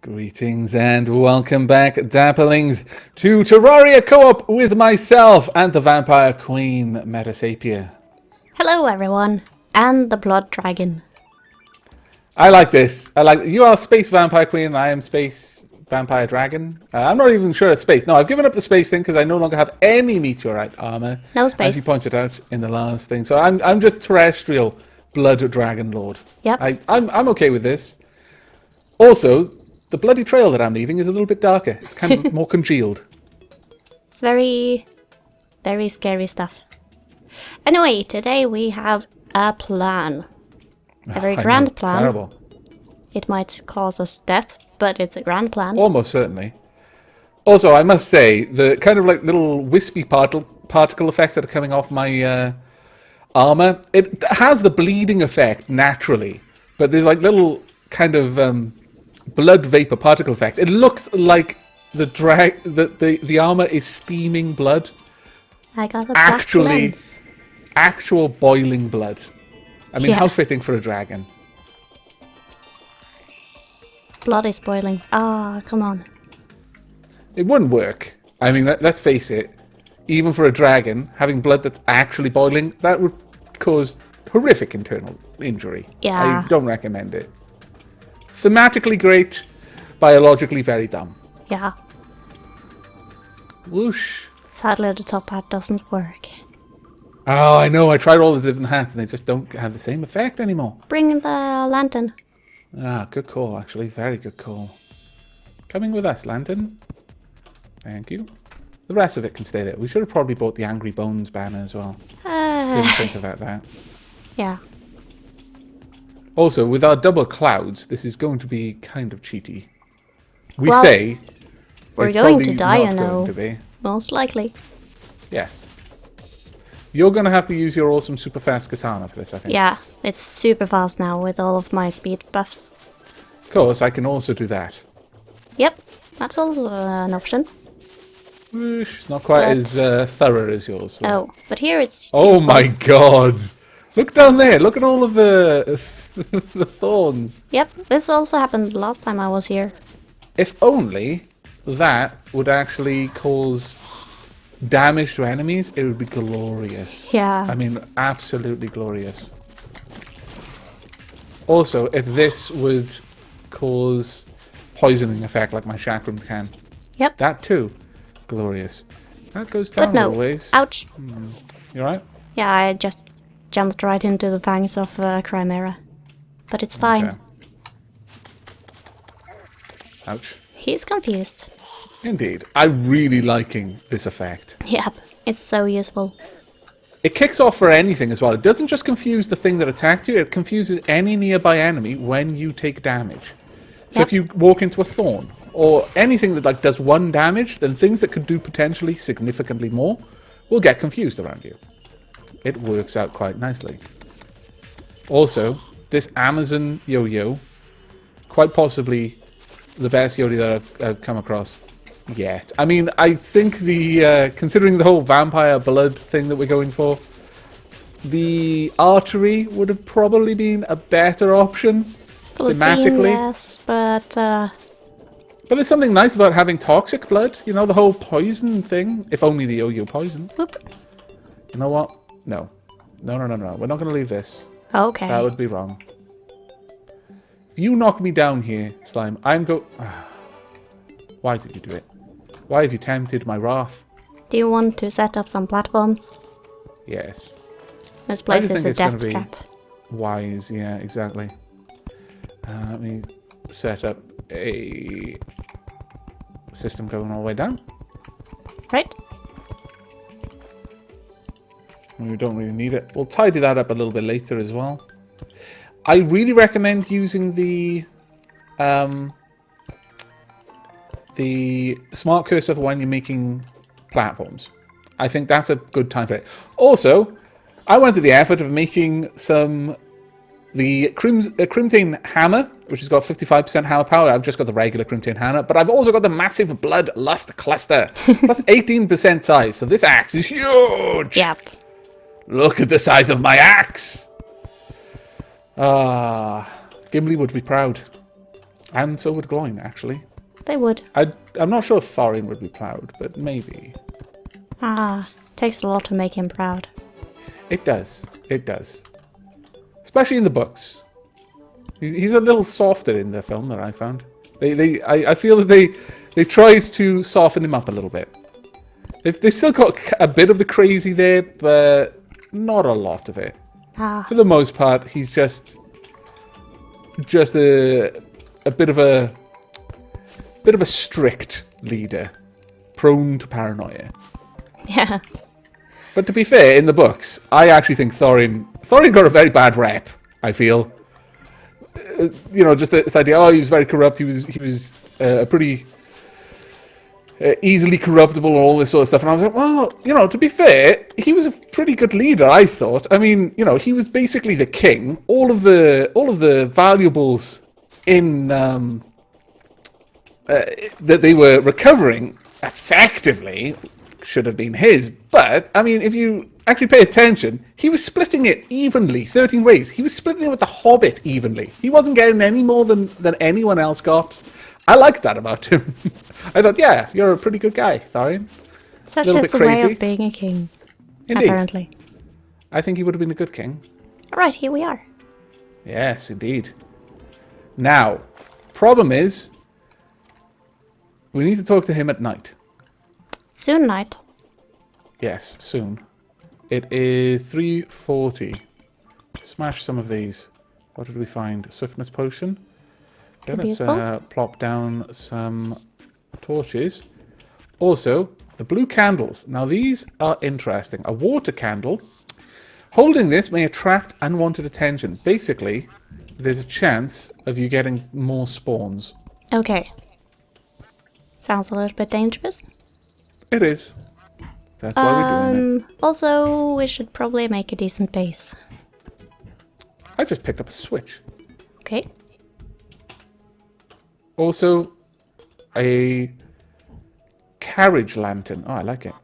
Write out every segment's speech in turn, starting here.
Greetings and welcome back, Dapperlings, to Terraria Co-op with myself and the Vampire Queen, Metasapia. Hello everyone, and the Blood Dragon. I like this. You are Space Vampire Queen, I am Space Vampire Dragon. I'm not even sure it's space. No, I've given up the space thing because I no longer have any meteorite armor. No space. As you pointed out in the last thing. So I'm just terrestrial Blood Dragon Lord. Yep. I'm okay with this. Also, the bloody trail that I'm leaving is a little bit darker. It's kind of more congealed. It's very, very scary stuff. Anyway, today we have a plan. A very grand plan. Terrible. It might cause us death, but it's a grand plan. Almost certainly. Also, I must say, the kind of like little wispy particle effects that are coming off my armor, it has the bleeding effect naturally, but there's like little kind of blood vapor particle effects. It looks like the armor is steaming blood. I got a black lens. Actual boiling blood. I mean, how fitting for a dragon. Blood is boiling. Ah, come on. It wouldn't work. I mean, let's face it. Even for a dragon, having blood that's actually boiling, that would cause horrific internal injury. Yeah. I don't recommend it. Thematically great, biologically very dumb. Yeah. Whoosh. Sadly, the top hat doesn't work. Oh, I know. I tried all the different hats and they just don't have the same effect anymore. Bring the lantern. Ah, good call, actually. Very good call. Coming with us, Lantern. Thank you. The rest of it can stay there. We should have probably bought the Angry Bones banner as well. Didn't think about that. Yeah. Also, with our double clouds, this is going to be kind of cheaty. Well, say we're it's going probably to die, not you know. going to be. Most likely. Yes. You're going to have to use your awesome super fast katana for this, I think. Yeah, it's super fast now with all of my speed buffs. Of course, I can also do that. Yep, that's also an option. Whoosh, it's not quite as thorough as yours. So. Oh, but here it's... Oh my god! Look down there! Look at all of the the thorns. Yep, this also happened last time I was here. If only that would actually cause damage to enemies, it would be glorious. Yeah. I mean, absolutely glorious. Also, if this would cause poisoning effect like my chakram can. Yep. That too. Glorious. That goes down But no. always. Ouch. You alright? Yeah, I just jumped right into the fangs of Chimera. But it's fine. Okay. Ouch. He's confused. Indeed. I'm really liking this effect. Yep, it's so useful. It kicks off for anything as well. It doesn't just confuse the thing that attacked you, it confuses any nearby enemy when you take damage. So if you walk into a thorn, or anything that like does one damage, then things that could do potentially significantly more will get confused around you. It works out quite nicely. Also, this Amazon yo-yo, quite possibly the best yo-yo that I've come across yet. I mean, I think the considering the whole vampire blood thing that we're going for, the archery would have probably been a better option thematically. Yes, but there's something nice about having toxic blood. You know, the whole poison thing. If only the yo-yo poison. whoop. You know what? No. No. We're not going to leave this. Okay. That would be wrong. If you knock me down here, Slime, Why did you do it? Why have you tempted my wrath? Do you want to set up some platforms? Yes. This place just is think a it's gonna death be trap. Wise, yeah, exactly. Let me set up a system going all the way down. Right? We don't really need it. We'll tidy that up a little bit later as well. I really recommend using the smart cursor for when you're making platforms. I think that's a good time for it. Also, I went to the effort of making the Crimtane hammer, which has got 55% hammer power. I've just got the regular Crimtane hammer, but I've also got the massive blood lust cluster. That's 18% size, so this axe is huge! Yep. Look at the size of my axe! Gimli would be proud. And so would Gloin, actually. They would. I'm not sure if Thorin would be proud, but maybe. Takes a lot to make him proud. It does. It does. Especially in the books. He's a little softer in the film that I found. I feel that they tried to soften him up a little bit. They still got a bit of the crazy there, but not a lot of it. For the most part, he's just a bit of a strict leader, prone to paranoia. Yeah. But to be fair, in the books, I actually think Thorin got a very bad rep. I feel, just this idea. Oh, he was very corrupt. He was pretty easily corruptible and all this sort of stuff. And I was like, well, to be fair, he was a pretty good leader. I thought. I mean, he was basically the king. All of the valuables in that they were recovering effectively should have been his. But, I mean, if you actually pay attention, he was splitting it evenly, 13 ways. He was splitting it with the Hobbit evenly. He wasn't getting any more than anyone else got. I liked that about him. I thought, yeah, you're a pretty good guy, Thorin. Such is the way of being a king, Indeed. apparently. I think he would have been a good king. All right, here we are. Yes, indeed. Now, problem is, we need to talk to him at night. Soon night. Yes, soon. It is 3:40. Smash some of these. What did we find? Swiftness potion. Okay, let's plop down some torches. Also, the blue candles. Now, these are interesting. A water candle. Holding this may attract unwanted attention. Basically, there's a chance of you getting more spawns. Okay. Sounds a little bit dangerous. It is. That's why we're doing it. Also, we should probably make a decent base. I just picked up a switch. Okay. Also, a carriage lantern. Oh, I like it.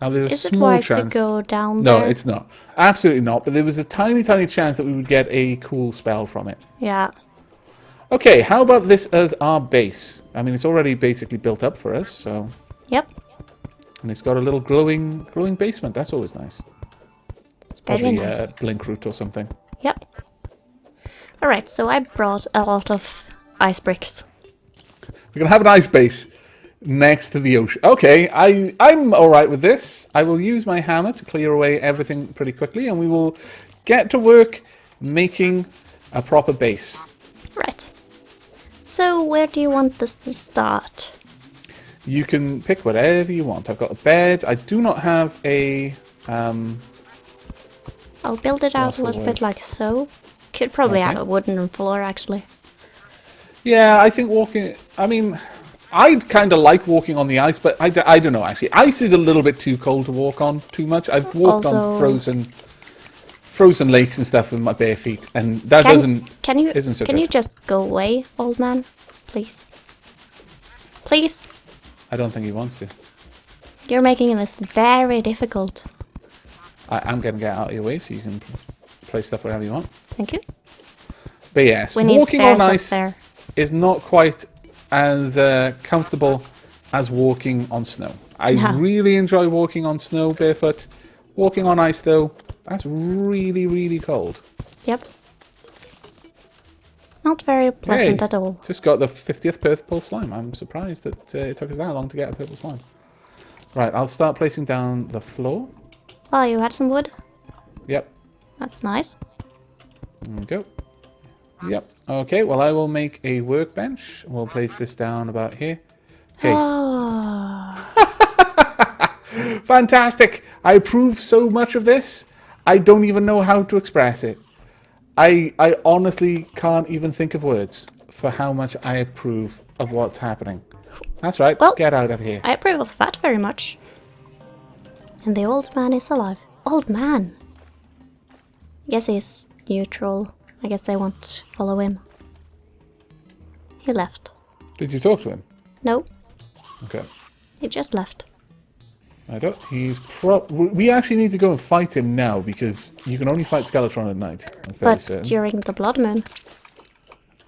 Now, there's a small chance. Is it wise to go down No, there? it's not. Absolutely not. But there was a tiny, tiny chance that we would get a cool spell from it. Yeah. Okay, how about this as our base? I mean, it's already basically built up for us, so... Yep. And it's got a little glowing basement. That's always nice. It's probably Very nice. blink root or something. Yep. Alright, so I brought a lot of ice bricks. We're going to have an ice base next to the ocean. Okay, I'm alright with this. I will use my hammer to clear away everything pretty quickly, and we will get to work making a proper base. Right. So, where do you want this to start? You can pick whatever you want. I've got a bed. I do not have a... I'll build it out a little bit like so. Could probably have a wooden floor, actually. Yeah, I think walking... I mean, I kind of like walking on the ice, but I don't know, actually. Ice is a little bit too cold to walk on too much. I've walked on frozen lakes and stuff with my bare feet, and that isn't so Can good. you just go away, old man? Please. Please? I don't think he wants to. You're making this very difficult. I'm going to get out of your way so you can place stuff wherever you want. Thank you. But yes, We need walking on stairs ice up there. is not quite as comfortable as walking on snow. I really enjoy walking on snow barefoot. Walking on ice, though, that's really, really cold. Yep. Not very pleasant at all. Just got the 50th purple slime. I'm surprised that it took us that long to get a purple slime. Right, I'll start placing down the floor. Oh, you had some wood? Yep. That's nice. There we go. Yep. Okay, well, I will make a workbench. We'll place this down about here. Okay. Oh. Fantastic. I approve so much of this. I don't even know how to express it. I honestly can't even think of words for how much I approve of what's happening. That's right. Well, get out of here. I approve of that very much. And the old man is alive. Old man. I guess he's neutral. I guess they won't follow him. He left. Did you talk to him? No, Okay. he just left. I don't. We actually need to go and fight him now because you can only fight Skeletron at night. I'm fairly But certain. during the blood moon.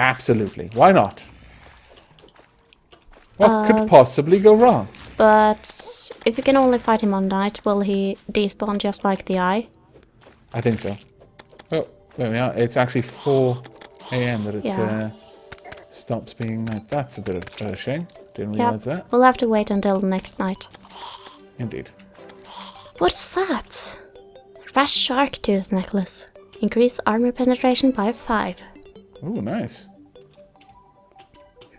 Absolutely. Why not? What could possibly go wrong? But if you can only fight him on night, will he despawn just like the eye? I think so. Oh, there we are. It's actually 4 a.m. that it stops being night. That's a bit of a shame. Didn't realise that. We'll have to wait until the next night. Indeed. What's that? Rash shark tooth necklace. Increase armor penetration by 5. Ooh, nice.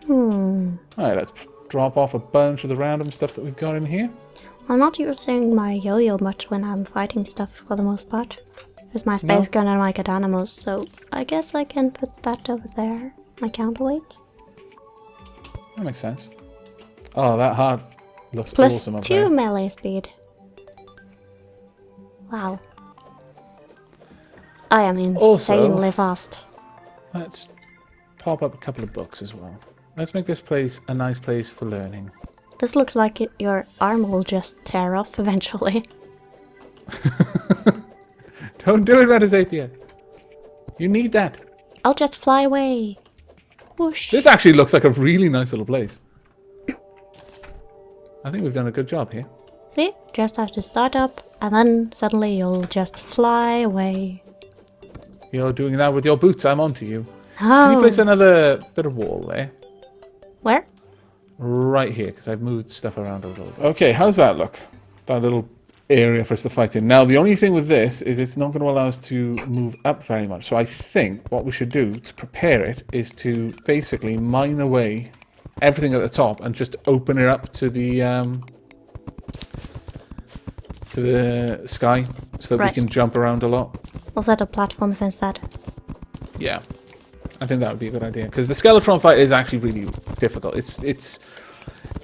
Hmm. Alright, let's drop off a bunch of the random stuff that we've got in here. I'm not using my yo-yo much when I'm fighting stuff for the most part. There's my space gun and my katana, so I guess I can put that over there. My counterweight. That makes sense. Oh, that heart looks Plus awesome up 2 there. melee speed. Wow. I am insanely fast. Let's pop up a couple of books as well. Let's make this place a nice place for learning. This looks like your arm will just tear off eventually. Don't do it, Retizapia. You need that. I'll just fly away. Whoosh. This actually looks like a really nice little place. I think we've done a good job here. See? Just have to start up, and then suddenly you'll just fly away. You're doing that with your boots. I'm onto you. Oh. Can you place another bit of wall there? Where? Right here, because I've moved stuff around a little bit. Okay, how's that look? That little area for us to fight in. Now, the only thing with this is it's not going to allow us to move up very much. So I think what we should do to prepare it is to basically mine away everything at the top and just open it up to the sky so that we can jump around a lot. We'll set up platforms instead. Yeah. I think that would be a good idea because the Skeletron fight is actually really difficult.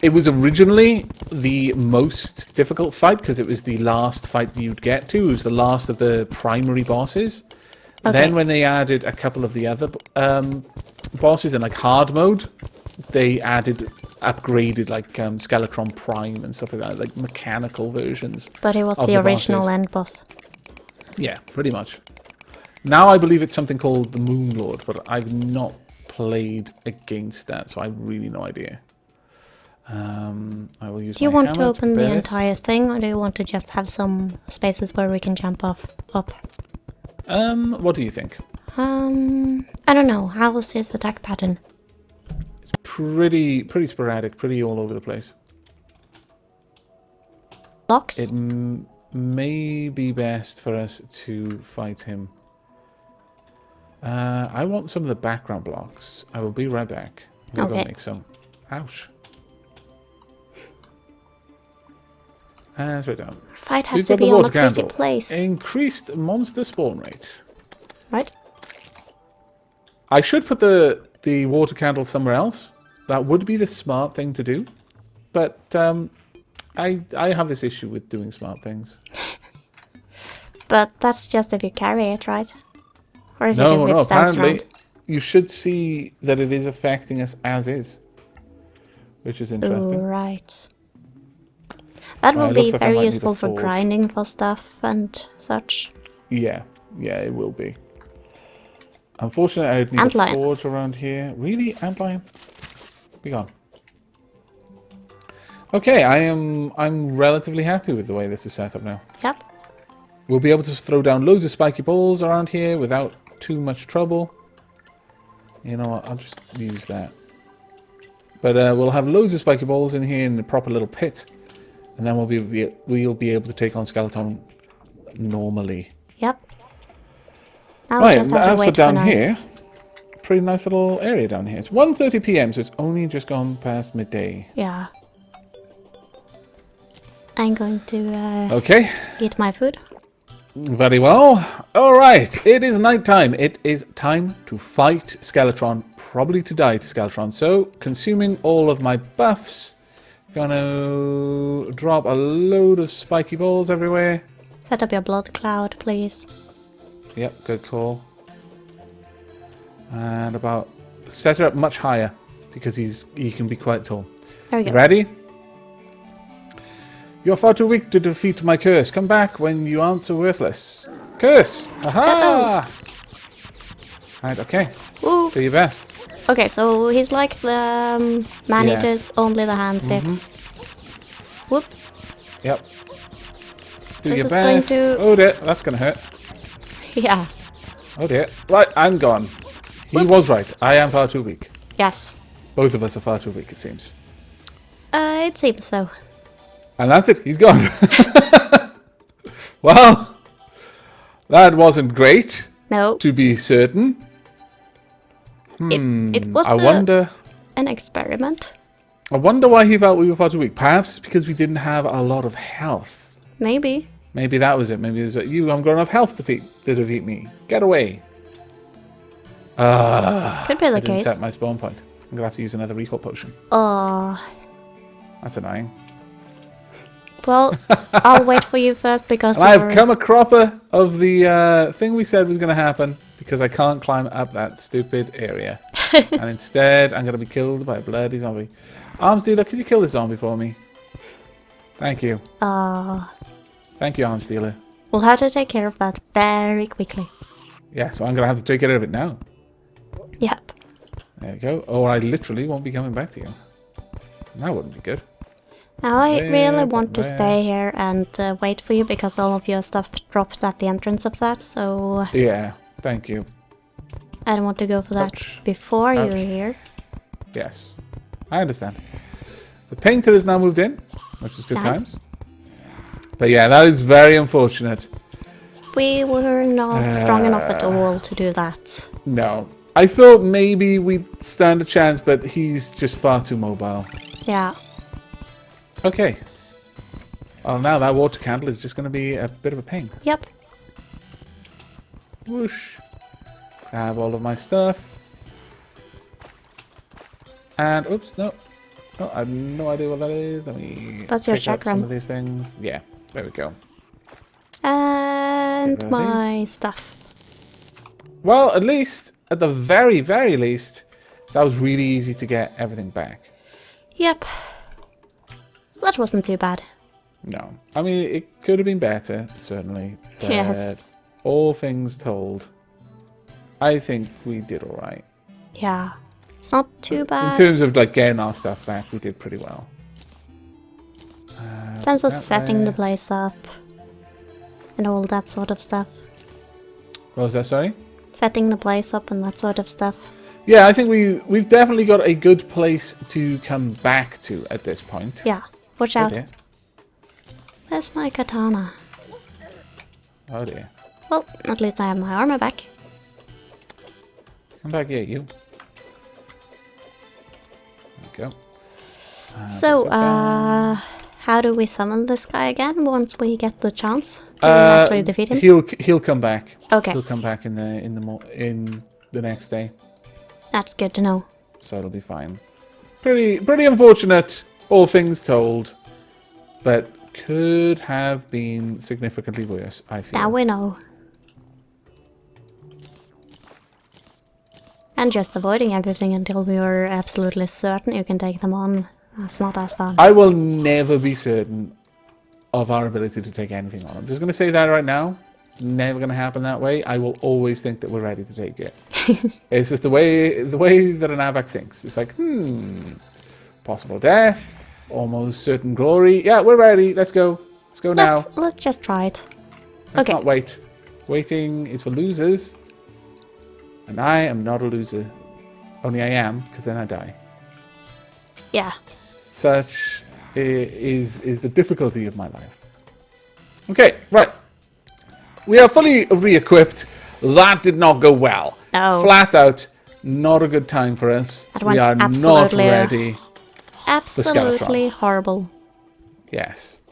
It was originally the most difficult fight because it was the last fight you'd get to. It was the last of the primary bosses. Okay. Then when they added a couple of the other bosses in like hard mode, they upgraded like Skeletron Prime and stuff like that, like mechanical versions. But it was the original end boss. Yeah, pretty much. Now I believe it's something called the Moon Lord, but I've not played against that, so I have really no idea. I will use. Do you want to open the entire thing, or do you want to just have some spaces where we can jump up? What do you think? I don't know. How's his attack pattern? It's pretty sporadic, pretty all over the place. Blocks? It may be best for us to fight him. I want some of the background blocks. I will be right back. I'm gonna go make some. Ouch. That's right down. Fight has to be on a pretty place. Increased monster spawn rate. Right. I should put the water candle somewhere else. That would be the smart thing to do. But I have this issue with doing smart things. But that's just if you carry it, right? Or is it no, if it stands apparently around? You should see that it is affecting us as is. Which is interesting. Ooh, right. That will be like very useful for grinding for stuff and such. Yeah, it will be. Unfortunately, I would need a forge around here. Really? Antlion? Be gone. Okay, I'm relatively happy with the way this is set up now. Yep. We'll be able to throw down loads of spiky balls around here without too much trouble. You know what? I'll just use that. But we'll have loads of spiky balls in here in the proper little pit. And then we'll be able to take on Skeleton normally. Yep. Now right, as for down here, pretty nice little area down here. It's 1:30 p.m, so it's only just gone past midday. Yeah. I'm going to eat my food. Very well. Alright, it is nighttime. It is time to fight Skeletron. Probably to die to Skeletron. So, consuming all of my buffs. Gonna drop a load of spiky balls everywhere. Set up your blood cloud, please. Yep, good call. And set it up much higher because he can be quite tall. There we go. Ready? You're far too weak to defeat my curse. Come back when you aren't so worthless. Curse! Aha! Right, okay. Ooh. Do your best. Okay, so he's like the man-eaters, Yes. only the hands hit. Whoop. Yep. Do This your is going best. to- Oh dear, that's gonna hurt. Yeah. Oh dear. Right, I'm gone. He was right. I am far too weak. Yes. Both of us are far too weak, it seems. It seems so. And that's it. He's gone. Well, that wasn't great, No. to be certain. It was I wonder an experiment. why he felt we were far too weak. Perhaps it's because we didn't have a lot of health. Maybe. Maybe that was it. Maybe it was you haven't got enough health to defeat me. Get away. Could be I the didn't case. set my spawn point. I'm going to have to use another recall potion. Oh. That's annoying. Well, I'll wait for you first because And I've you're- come a cropper of the thing we said was going to happen because I can't climb up that stupid area. And instead, I'm going to be killed by a bloody zombie. Arms dealer, can you kill this zombie for me? Thank you. Thank you, arms dealer. We'll have to take care of that very quickly. Yeah, so I'm going to have to take care of it now. Yep. There you go. Or I literally won't be coming back to you. That wouldn't be good. Now I Where, really want to where? stay here and wait for you because all of your stuff dropped at the entrance of that, so Yeah, thank you. I don't want to go for that Ouch. before Ouch. you're here. Yes, I understand. The painter has now moved in, which is good Nice. times. But yeah, that is very unfortunate. We were not strong enough at all to do that. No. I thought maybe we'd stand a chance, but he's just far too mobile. Yeah. Okay. Well, now that water candle is just going to be a bit of a pain. Yep. Whoosh. Grab all of my stuff. And, oops, no. Oh, I have no idea what that is. Let me That's your pick up some chakram. of these things. Yeah, there we go. And Get rid of my stuff. Well, at least, at the very, very least, that was really easy to get everything back. Yep. So that wasn't too bad. No. I mean, it could have been better, certainly. But Yes. all things told, I think we did alright. Yeah. It's not too In bad. terms of like getting our stuff back, we did pretty well. In terms of that setting the there. place up. And all that sort of stuff. What was that, sorry? Setting the place up and that sort of stuff. Yeah, I think we've definitely got a good place to come back to at this point. Yeah. Watch Oh out. dear. Where's my katana? Oh dear. Well, at least I have my armor back. Come back here, you. There we go. So, put that how do we summon this guy again once we get the chance to actually defeat him? He'll come back. Okay. He'll come back in the next day, That's good to know. so it'll be fine. Pretty unfortunate, all things told, but could have been significantly worse, I feel. Now we know. And just avoiding everything until we are absolutely certain you can take them on. That's not as fun. I will never be certain of our ability to take anything on. I'm just going to say that right now. Never going to happen that way. I will always think that we're ready to take it. It's just the way that an Avak thinks. It's like, possible death, almost certain glory. Yeah, we're ready. Let's go. Let's go now. Let's just try it. Let's okay. not wait. Waiting is for losers. And I am not a loser. Only I am, because then I die. Yeah. Such is the difficulty of my life. Okay, right. We are fully re-equipped. That did not go well. No. Flat out, not a good time for us. That We went are not absolutely- ready. Absolutely horrible. Yes.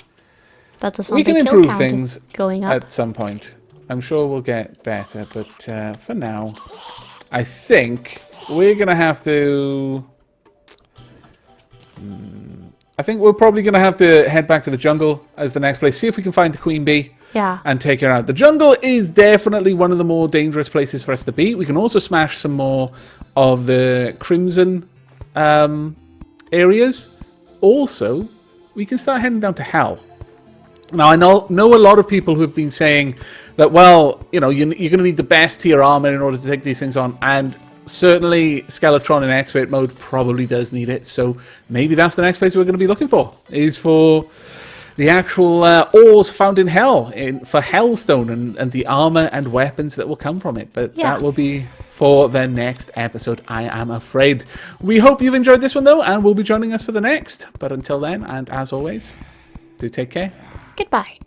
But the We zombie can kill improve count things is going up. at some point. I'm sure we'll get better, but for now, I think we're going to have to... I think we're probably going to have to head back to the jungle as the next place. See if we can find the queen bee. Yeah. And take her out. The jungle is definitely one of the more dangerous places for us to be. We can also smash some more of the crimson areas. Also, we can start heading down to hell. Now, I know a lot of people who have been saying that, well, you know, you're going to need the best tier armor in order to take these things on. And certainly Skeletron in expert mode probably does need it. So maybe that's the next place we're going to be looking for, is for the actual ores found in Hell, for Hellstone, and the armor and weapons that will come from it. But that will be for the next episode, I am afraid. We hope you've enjoyed this one, though, and will be joining us for the next. But until then, and as always, do take care. Goodbye.